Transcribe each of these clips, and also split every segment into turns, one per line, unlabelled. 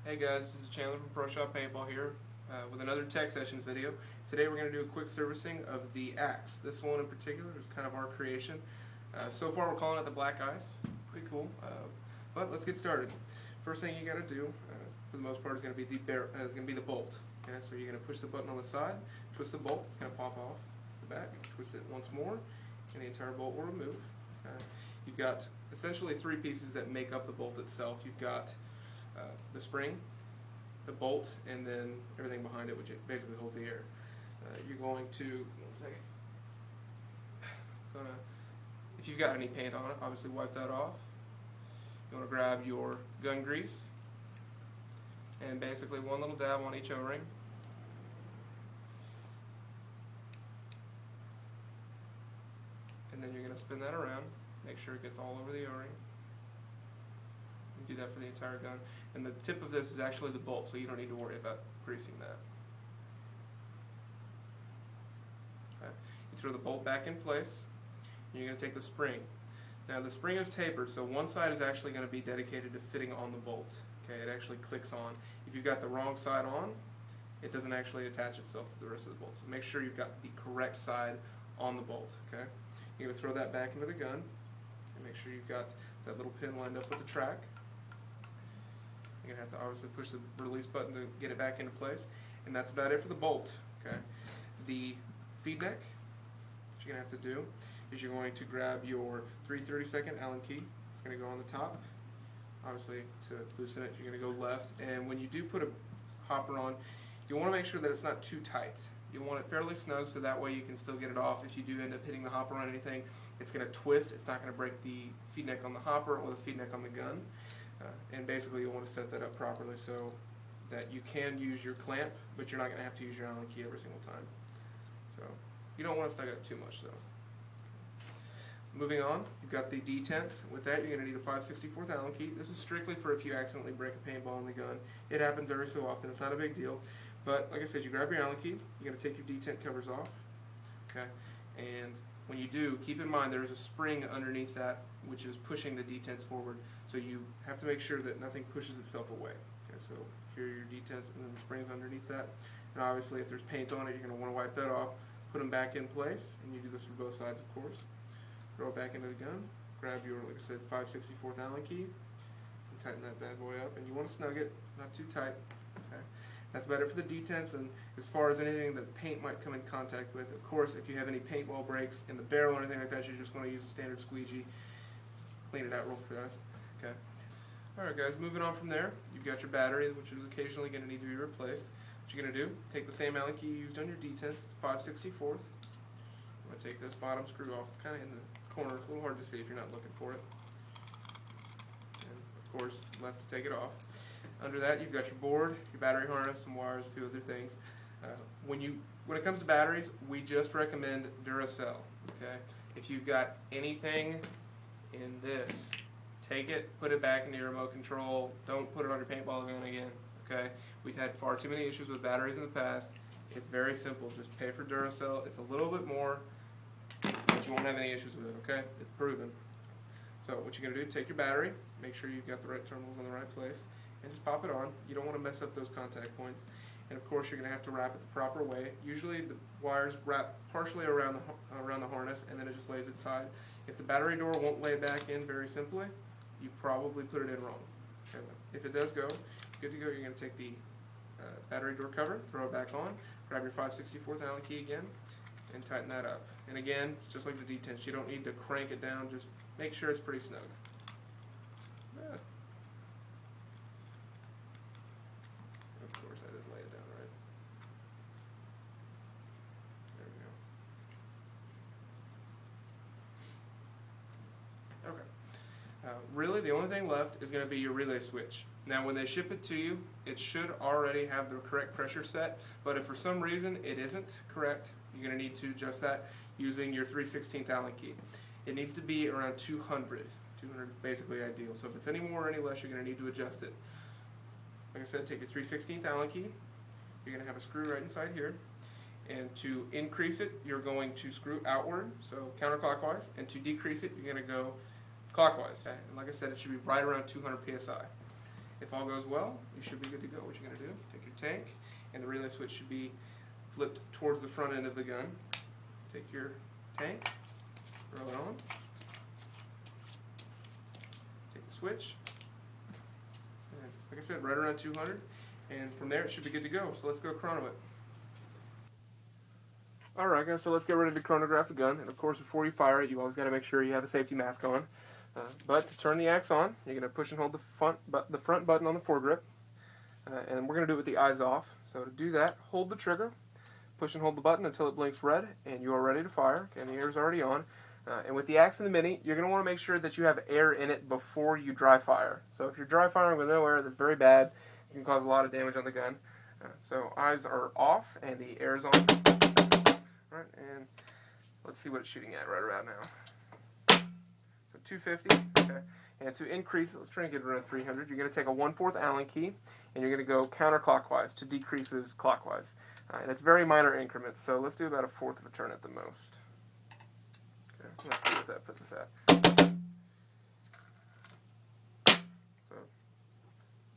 Hey guys, this is Chandler from Proshop Paintball here with another tech sessions video. Today we're going to do a quick servicing of the axe. This one in particular is kind of our creation. So far we're calling it the Black Ice. Pretty cool. But let's get started. First thing you got to do, for the most part, is going to be the bolt. Okay, so you're going to push the button on the side, twist the bolt. It's going to pop off the back. Twist it once more, and the entire bolt will remove. You've got essentially three pieces that make up the bolt itself. You've got the spring, the bolt, and then everything behind it, which it basically holds the air. You're going to, one second, if you've got any paint on it, obviously wipe that off. You want to grab your gun grease, and basically one little dab on each O-ring. And then you're going to spin that around, make sure it gets all over the O-ring. Do that for the entire gun, and the tip of this is actually the bolt, so you don't need to worry about greasing that. Okay. You throw the bolt back in place, and you're going to take the spring. Now the spring is tapered, so one side is actually going to be dedicated to fitting on the bolt. Okay, it actually clicks on. If you've got the wrong side on, it doesn't actually attach itself to the rest of the bolt. So make sure you've got the correct side on the bolt. Okay, you're going to throw that back into the gun, and make sure you've got that little pin lined up with the track. You're going to have to obviously push the release button to get it back into place. And that's about it for the bolt. Okay. The feed neck, what you're going to have to do is you're going to grab your 3/32 Allen key. It's going to go on the top. Obviously, to loosen it, you're going to go left. And when you do put a hopper on, you want to make sure that it's not too tight. You want it fairly snug so that way you can still get it off. If you do end up hitting the hopper on anything, it's going to twist. It's not going to break the feed neck on the hopper or the feed neck on the gun. And basically you'll want to set that up properly so that you can use your clamp, but you're not going to have to use your Allen key every single time. So you don't want to snug it up too much though. Moving on, you've got the detents. With that, you're going to need a 5/64 Allen key. This is strictly for if you accidentally break a paintball in the gun. It happens every so often. It's not a big deal. But like I said, you grab your Allen key. You're going to take your detent covers off. Okay, and when you do, keep in mind there is a spring underneath that which is pushing the detents forward. So you have to make sure that nothing pushes itself away. Okay, so here are your detents and then the springs underneath that. And obviously if there's paint on it, you're going to want to wipe that off, put them back in place, and you do this for both sides of course. Throw it back into the gun, grab your, like I said, 5/64 Allen key, and tighten that bad boy up. And you want to snug it, not too tight. Okay. That's about it for the detents. And as far as anything that paint might come in contact with, of course, if you have any paintball breaks in the barrel or anything like that, you're just going to use a standard squeegee. Clean it out real fast. Okay. Alright guys, moving on from there, you've got your battery, which is occasionally going to need to be replaced. What you're going to do, take the same Allen key you used on your detents, it's 5/64. I'm going to take this bottom screw off, kind of in the corner. It's a little hard to see if you're not looking for it. And of course, left to take it off. Under that, you've got your board, your battery harness, some wires, a few other things. When it comes to batteries, we just recommend Duracell. Okay, if you've got anything in this, take it, put it back into your remote control. Don't put it on your paintball gun again. Okay, we've had far too many issues with batteries in the past. It's very simple. Just pay for Duracell. It's a little bit more, but you won't have any issues with it. Okay, it's proven. So what you're going to do, take your battery, make sure you've got the right terminals in the right place, and just pop it on. You don't want to mess up those contact points. And of course, you're going to have to wrap it the proper way. Usually, the wires wrap partially around the harness, and then it just lays inside. If the battery door won't lay back in very simply, you probably put it in wrong. Okay. If it does go, good to go. You're going to take the battery door cover, throw it back on, grab your 5/64 Allen key again, and tighten that up. And again, it's just like the detents. You don't need to crank it down. Just make sure it's pretty snug. Yeah. Of course, I didn't lay it down right. There we go. Okay. Really, the only thing left is going to be your relay switch. Now, when they ship it to you, it should already have the correct pressure set, but if for some reason it isn't correct, you're going to need to adjust that using your 3/16 Allen key. It needs to be around 200. 200 is basically ideal. So if it's any more or any less, you're going to need to adjust it. Like I said, take your 3/16 Allen key. You're going to have a screw right inside here. And to increase it, you're going to screw outward, so counterclockwise. And to decrease it, you're going to go clockwise. Okay? And like I said, it should be right around 200 psi. If all goes well, you should be good to go. What you're going to do, take your tank, and the relay switch should be flipped towards the front end of the gun. Take your tank, throw it on, take the switch, and like I said, right around 200, and from there it should be good to go. So let's go chrono it. Alright guys, so let's get ready to chronograph the gun, and of course before you fire it, you always got to make sure you have a safety mask on. But to turn the axe on, you're going to push and hold the front button on the foregrip, and we're going to do it with the eyes off. So to do that, hold the trigger, push and hold the button until it blinks red, and you are ready to fire. Okay, and the air is already on. And with the axe and the mini, you're going to want to make sure that you have air in it before you dry fire. So if you're dry firing with no air, that's very bad. It can cause a lot of damage on the gun. So eyes are off, and the air is on. Right, and let's see what it's shooting at right around now. So 250, okay. And to increase, let's try and get it around 300. You're going to take a 1/4 Allen key, and you're going to go counterclockwise to decreases clockwise. And it's very minor increments, so let's do about 1/4 of a turn at the most. Okay, let's see what that puts us at. So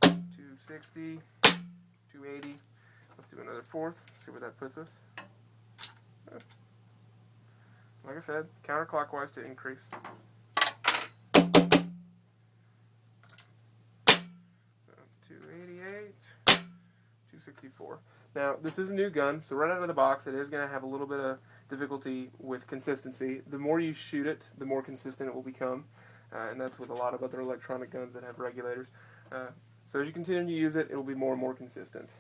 260, 280. Let's do another 1/4. See where that puts us. Like I said, counterclockwise to increase. 288, 264. Now, this is a new gun, so right out of the box, it is going to have a little bit of difficulty with consistency. The more you shoot it, the more consistent it will become, and that's with a lot of other electronic guns that have regulators. So as you continue to use it, it will be more and more consistent.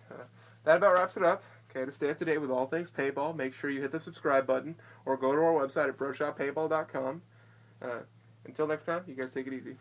That about wraps it up. Okay, to stay up to date with all things paintball, make sure you hit the subscribe button or go to our website at ProshopPaintball.com. Until next time, you guys take it easy.